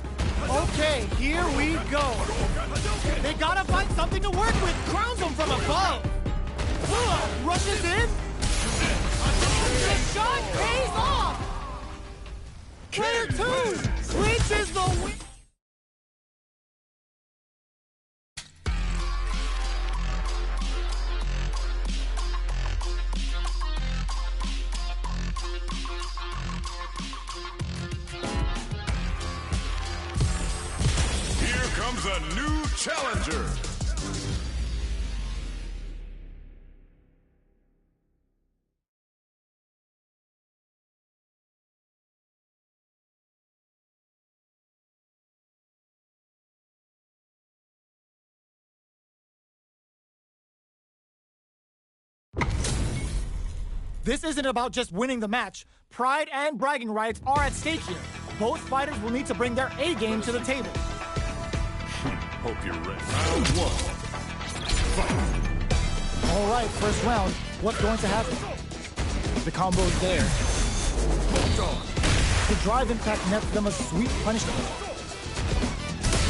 Okay, here we go. They gotta find something to work with. Crowns them from above. Rushes in. The shot pays off. Player 2 reaches the win. Here comes a new challenger. This isn't about just winning the match. Pride and bragging rights are at stake here. Both fighters will need to bring their A game to the table. Hope you're ready. Round 1. Fight. All right, first round. What's going to happen? The combo's there. The drive impact nets them a sweet punishment.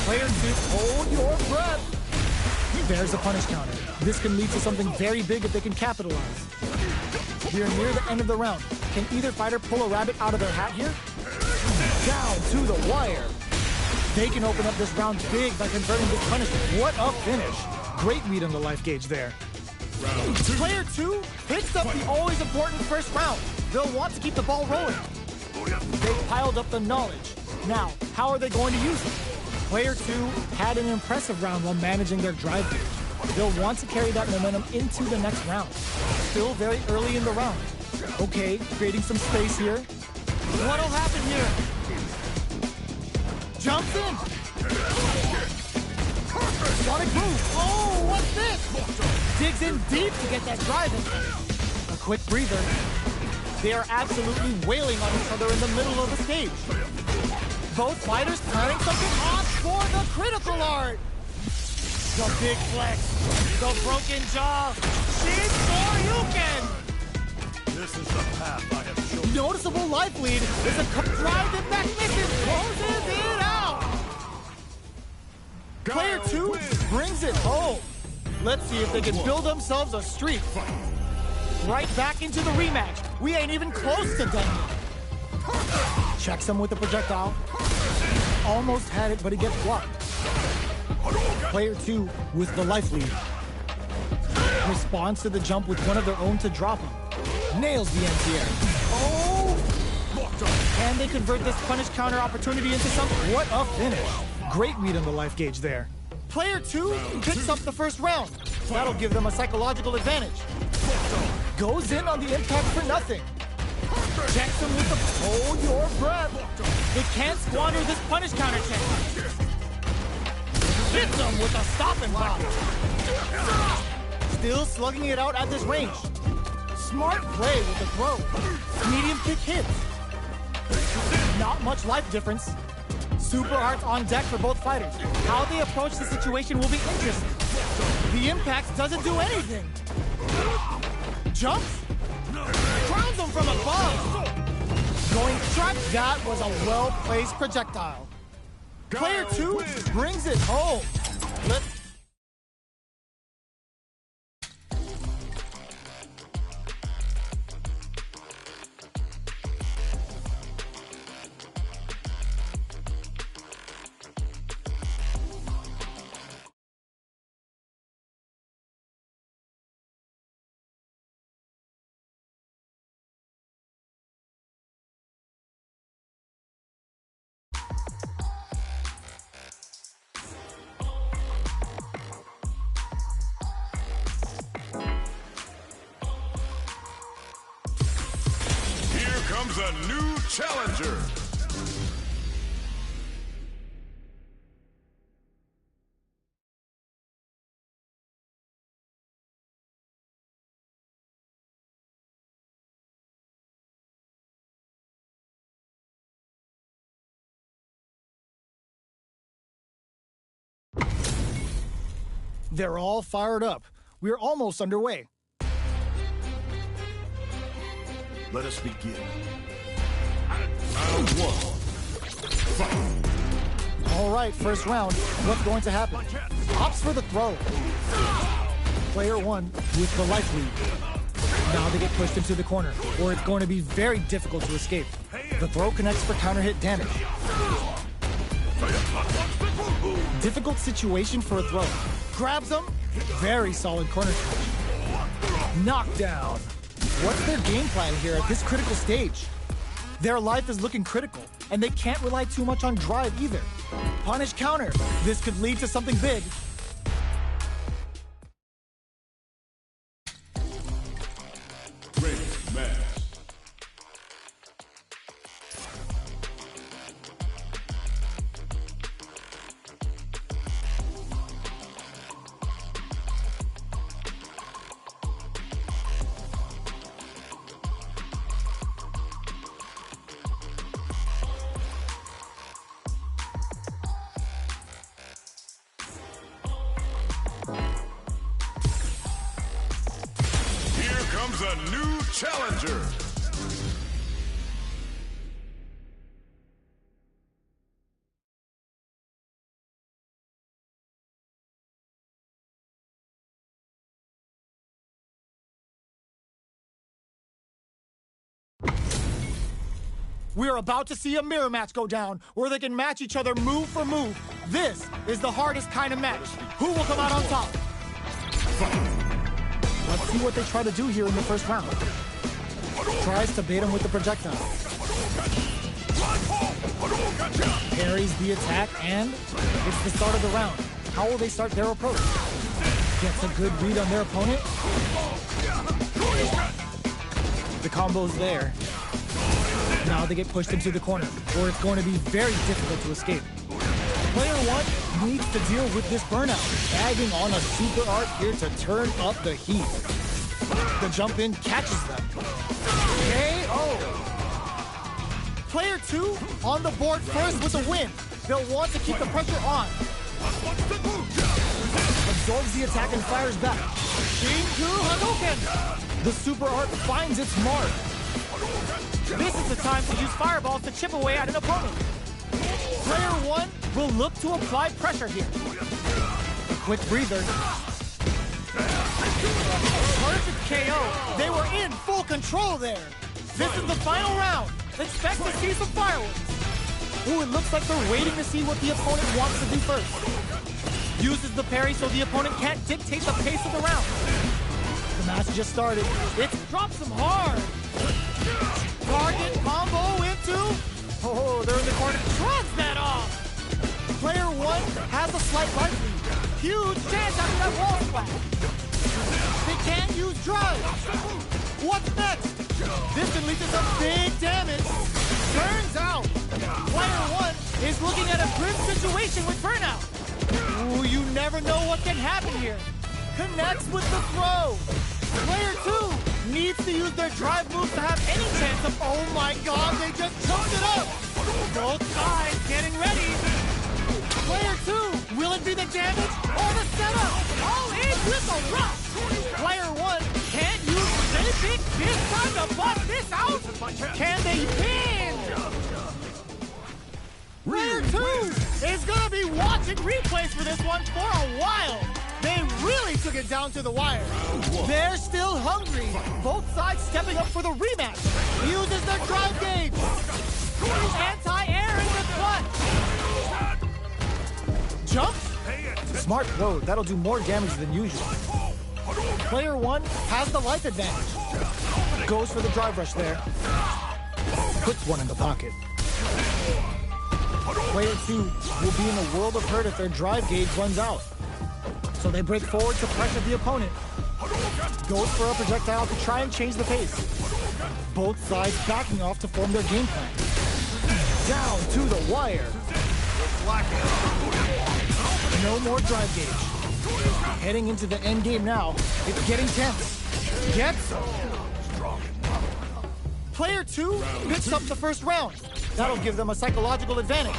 Player 2, hold your breath. There's a punish counter. This can lead to something very big if they can capitalize. We're near the end of the round. Can either fighter pull a rabbit out of their hat here? Down to the wire. They can open up this round big by converting this punishment. What a finish. Great read on the life gauge there. Player 2 picks up the always important first round. They'll want to keep the ball rolling. They've piled up the knowledge. Now, how are they going to use it? Player 2 had an impressive round while managing their drive gauge. They'll want to carry that momentum into the next round. Still very early in the round. Okay, creating some space here. What'll happen here? Jumps in. Sonic move. Oh, what's this? Digs in deep to get that drive in. A quick breather. They are absolutely wailing on each other in the middle of the stage. Both fighters planning something off for the critical art. The big flex. The broken jaw. Shin Shoryuken. This is the path I have chosen. Noticeable life lead is a drive and back misses. Closes it out. Player 2 brings it home. Let's see if they can build themselves a streak. Right back into the rematch. We ain't even close to done yet. Checks him with the projectile. Almost had it, but he gets blocked. Player 2 with the life lead. Responds to the jump with one of their own to drop him. Nails the anti-air. Oh! Can they convert this punish counter opportunity into something? What a finish. Great read on the life gauge there. Player 2 picks up the first round. That'll give them a psychological advantage. Goes in on the impact for nothing. Checks him with the hold your breath. They can't squander this punish counter check. Hits him with a stop and pop. Still slugging it out at this range. Smart play with the throw. Medium kick hits. Not much life difference. Super arts on deck for both fighters. How they approach the situation will be interesting. The impact doesn't do anything. Jumps? Crowns him from above. Going track, that was a well-placed projectile. Player 2 brings it home. Comes a new challenger. They're all fired up. We're almost underway. Let us begin. Round 1. Fight. All right, first round. What's going to happen? Opts for the throw. Player 1 with the life lead. Now they get pushed into the corner, or it's going to be very difficult to escape. The throw connects for counter hit damage. Difficult situation for a throw. Grabs them. Very solid corner switch. Knockdown. What's their game plan here at this critical stage? Their life is looking critical, and they can't rely too much on drive either. Punish counter. This could lead to something big. Great match. Comes a new challenger. We are about to see a mirror match go down, where they can match each other move for move. This is the hardest kind of match. Who will come out on top? Let's see what they try to do here in the first round. Tries to bait him with the projectile. Parries the attack, and it's the start of the round. How will they start their approach? Gets a good read on their opponent. The combo's there. Now they get pushed into the corner, where it's going to be very difficult to escape. Player one needs to deal with this burnout, bagging on a super art here to turn up the heat. The jump in catches them. KO! Player two on the board first with the win. They'll want to keep the pressure on. Absorbs the attack and fires back. Shinku Hadouken! The super art finds its mark. This is the time to use fireballs to chip away at an opponent. Player one will look to apply pressure here. A quick breather. Perfect KO. They were in full control there. This is the final round. Expect to see some fireworks. Ooh, it looks like they're waiting to see what the opponent wants to do first. Uses the parry so the opponent can't dictate the pace of the round. The match just started. It drops them hard. Target combo into... Oh, they're in the corner. Shrugs that off. Player one has a slight life lead. Huge chance after that wall splash. They can't use drive. What's next? This can lead to some big damage. Turns out, player one is looking at a grim situation with burnout. Ooh, you never know what can happen here. Connects with the throw. Player two needs to use their drive moves to have any chance of... Oh my god, they just choked it up! Both sides getting ready. Player two, will it be the damage or the setup? All in with a rush. Player one can't use anything this time to bust this out. Can they pin? Player two is gonna be watching replays for this one for a while. They really took it down to the wire. They're still hungry. Both sides stepping up for the rematch. Uses their drive gauge. Anti-air in the clutch. Jump. Smart throw. That'll do more damage than usual. Player one has the life advantage. Goes for the drive rush there. Puts one in the pocket. Player two will be in a world of hurt if their drive gauge runs out. So they break forward to pressure the opponent. Goes for a projectile to try and change the pace. Both sides backing off to form their game plan. Down to the wire. No more drive gauge. Heading into the end game now. It's getting tense. Gets Player two picks up the first round. That'll give them a psychological advantage.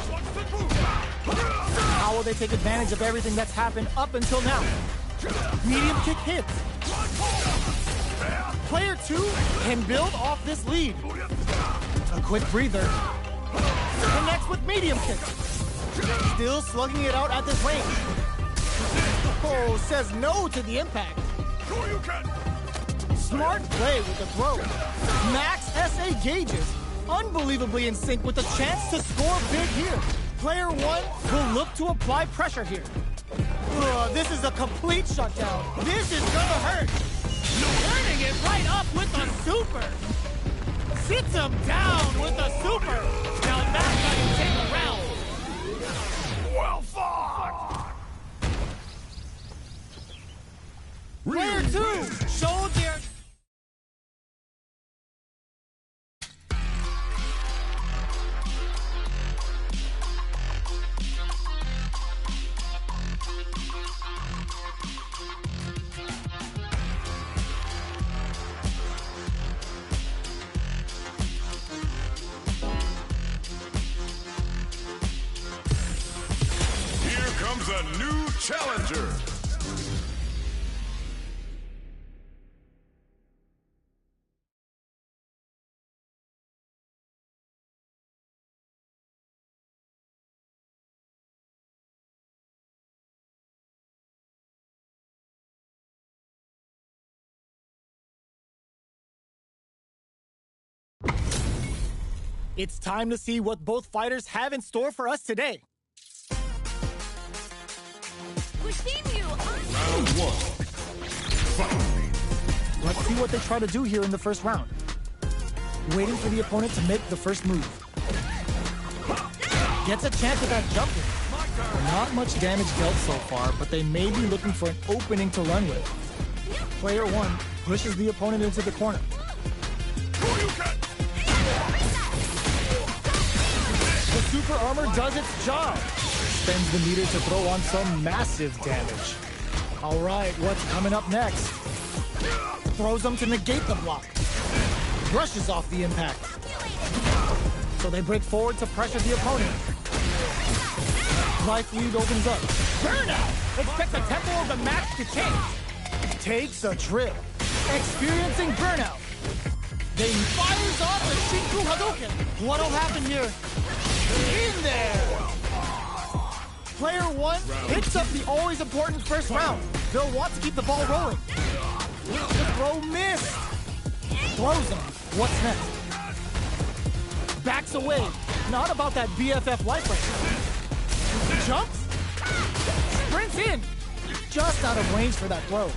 How will they take advantage of everything that's happened up until now? Medium kick hits. Player two can build off this lead. A quick breather. Connects with medium kick. Still slugging it out at this range. Oh, says no to the impact. Smart play with the throw. Max SA gauges. Unbelievably in sync with the chance to score big here. Player one will look to apply pressure here. This is a complete shutdown. This is gonna hurt. Turning it right up with a super. Sits him down with a super. Now that's how you take a round. Well fought. Player two showed their... A new challenger. It's time to see what both fighters have in store for us today. Round one. Fight. Let's see what they try to do here in the first round. Waiting for the opponent to make the first move. Gets a chance at that jumping. Not much damage dealt so far, but they may be looking for an opening to run with. Player 1 pushes the opponent into the corner. The super armor does its job. Spends the meter to throw on some massive damage. All right, what's coming up next? Throws them to negate the block. Brushes off the impact. So they break forward to pressure the opponent. Life lead opens up. Burnout! Expect the tempo of the match to change. Takes a trip. Experiencing burnout. Then fires off the Shinku Hadouken. What'll happen here? In there! Player 1 picks up the always important first round. They'll want to keep the ball rolling. The throw missed. Throws him. What's next? Backs away. Not about that BFF life right now. Jumps. Sprints in. Just out of range for that throw.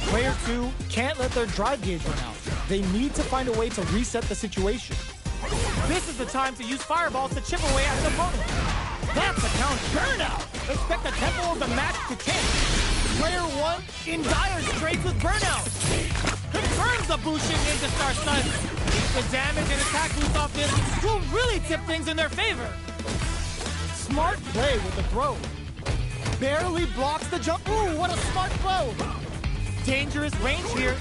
Player 2 can't let their drive gauge run out. They need to find a way to reset the situation. This is the time to use fireballs to chip away at the opponent. That's a counter. Burnout! Expect the tempo of the match to change. Player 1 in dire straits with burnout. Confirms the Bushin Ninja Star Stun. The damage and attack boost off this will really tip things in their favor. Smart play with the throw. Barely blocks the jump. Ooh, what a smart throw. Dangerous range here.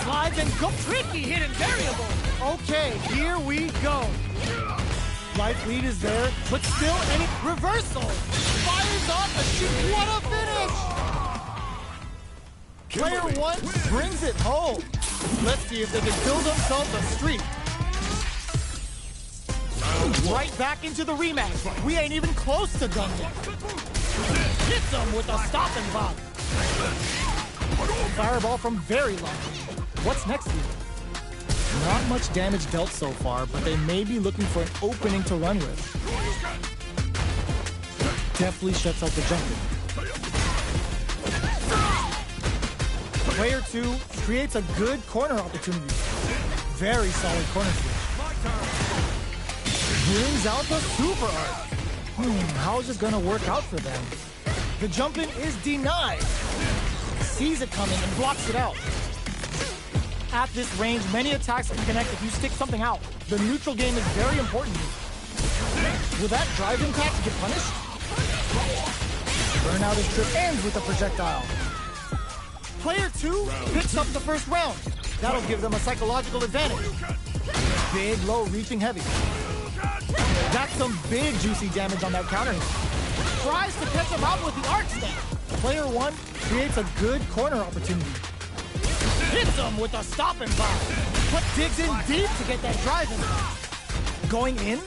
Slides and go. Tricky hidden variable. Okay, here we go. Life lead is there, but still any reversal. Fires off the shoot. What a finish! Player 1 brings it home. Let's see if they can build themselves a streak. Right back into the rematch. We ain't even close to done yet. Hits them with a stop and pop. Fireball from very long. What's next here? Not much damage dealt so far, but they may be looking for an opening to run with. Deftly shuts out the jumping. Player 2 creates a good corner opportunity. Very solid corner switch. Brings out the super art. How is this gonna work out for them? The jump-in is denied. Sees it coming and blocks it out. At this range, many attacks can connect if you stick something out. The neutral game is very important here. Will that drive impact get punished? Burnout is trip ends with a projectile. Player 2 picks up the first round. That'll give them a psychological advantage. Big, low, reaching heavy. That's some big, juicy damage on that counter. Tries to catch him out with the arc stab. Player 1 creates a good corner opportunity. Hits him with a stop and pop. But digs in deep to get that drive in. Going in.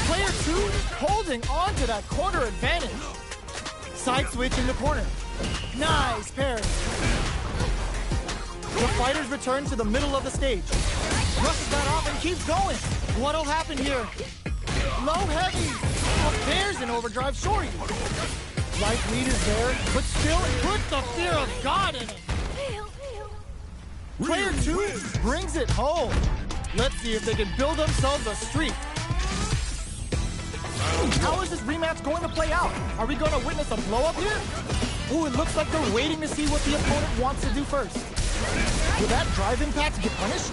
Player 2 holding on to that corner advantage. Side switch in the corner. Nice parry. The fighters return to the middle of the stage. Brushes that off and keeps going. What'll happen here? Low heavy. There's an overdrive shorty. Life lead is there, but still puts the fear of God in it. Player 2 brings it home. Let's see if they can build themselves a streak. How is this rematch going to play out? Are we going to witness a blow-up here? Ooh, it looks like they're waiting to see what the opponent wants to do first. Will that drive impact get punished?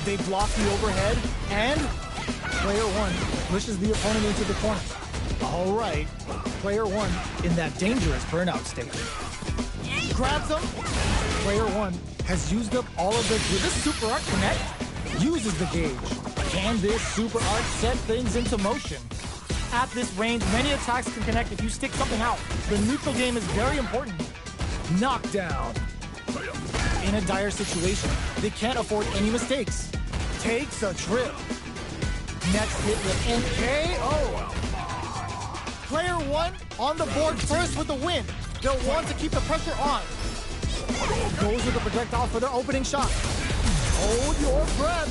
They block the overhead, and Player 1 pushes the opponent into the corner. All right, Player 1 in that dangerous burnout state. Grabs him. Player 1 has used up all of their... Will this super art connect? Uses the gauge. Can this super art set things into motion? At this range, many attacks can connect if you stick something out. The neutral game is very important. Knockdown. In a dire situation, they can't afford any mistakes. Takes a trip. Next hit with NKO. Player 1 on the board first with the win. They'll want to keep the pressure on. Goes with the projectile for their opening shot. Hold your breath.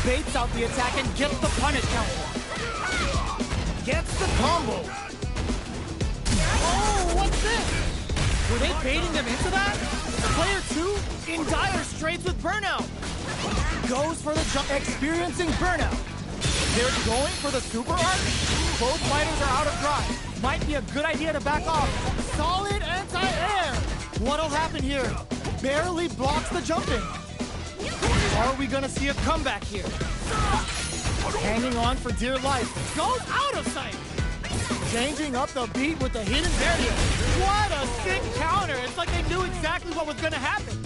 Baits out the attack and gets the punish counter. Gets the combo. Oh, what's this? Were they baiting them into that? Player 2 in dire straits with burnout. Goes for the jump, experiencing burnout. They're going for the super arc. Both fighters are out of drive. Might be a good idea to back off. Solid anti-air. What'll happen here? Barely blocks the jumping. Are we gonna see a comeback here? Hanging on for dear life. Goes out of sight. Changing up the beat with the hidden barrier. What a sick counter. It's like they knew exactly what was gonna happen.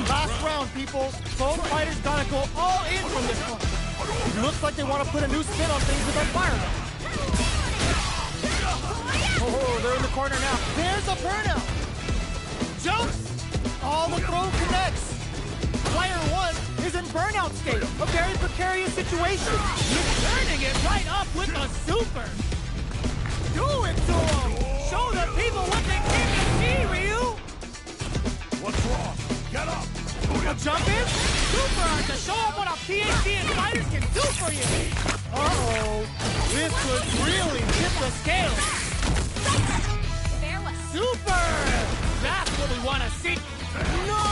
Last round, people. Both fighters gotta go all in from this one. It looks like they want to put a new spin on things with their fire. Oh, they're in the corner now. There's a burnout. Jumps. All the throw connects. Player 1 is in burnout state. A very precarious situation. He's turning it right up with a super. Do it to him. Show the people what they came to see, Ryu. What's wrong? Get up! A jump in? Super art to show up what a PhD in fighters can do for you. Uh-oh. This could really tip the scale. Super! That's what we want to see. No!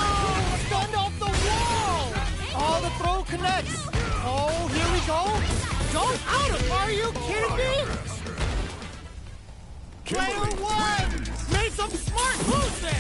Stunned off the wall! All the throw connects. Oh, here we go. Goes out of. Are you kidding me? Player 1 made some smart moves there.